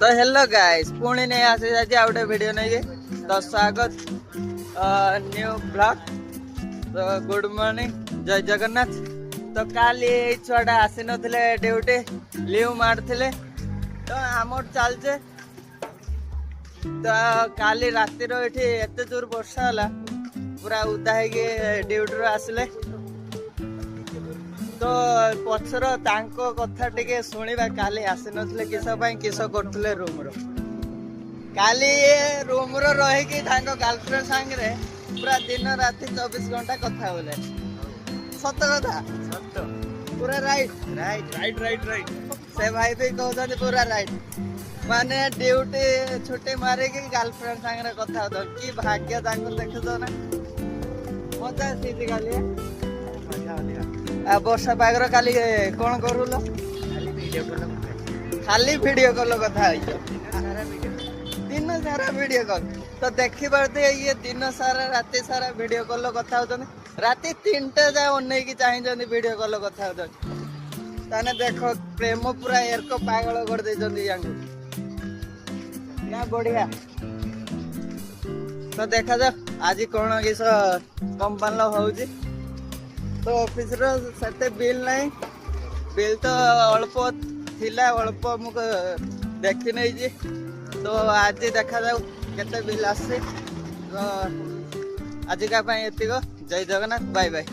तो hello guys पुणी नहीं आसे जाजे आउटे वीडियो नहीं तो स्वागत न्यू ब्लॉग। तो गुड मॉर्निंग जय जगन्नाथ। तो काली छुआटा आसी नथिले ड्यूटी लीव मारथिले तो आमर चलचे। तो काली राति रो एठी एते जोर वर्षा होला पूरा उदा हेगे ड्यूटी रो आसले तो पछर तांको कथा टिके सुनिबा। काली आसी नथिले किस पई किस करथले रूम रो काली रूम रो रहे कि तांको गर्लफ्रेंड संगे पूरा दिन राति 24 घंटा कथा बोले। सत कथा सत पूरा right right right right right से भाई भी कहते पूरा राइट माने ड्यूटी छुट्टी मारे कि गर्लफ्रेंड संगे कथा होता कि भाग्य तांको देख दो ना मजा आसी काली वर्षा पागर काली कौन करूल खाली वीडियो कॉल कथा दिन सारा वीडियो कॉल तो देखी पारते ये दिन सारा राति सारा वीडियो कॉल कथा होते राति 3टा जाए अनेक चाहिए वीडियो कॉल कथा होते ताने देखो प्रेम पूरा एरक पागल कर ना बढ़िया। तो देखा जाओ आज कौन किस कंपानी होउची। तो ऑफिस रो सते बिल नहीं बिल तो अल्प थिला अल्प मुक देखि नहीं जी। तो आज देखा जाऊ केते बिल आसे। तो आज का एतिक जय जगन्नाथ बाय बाय।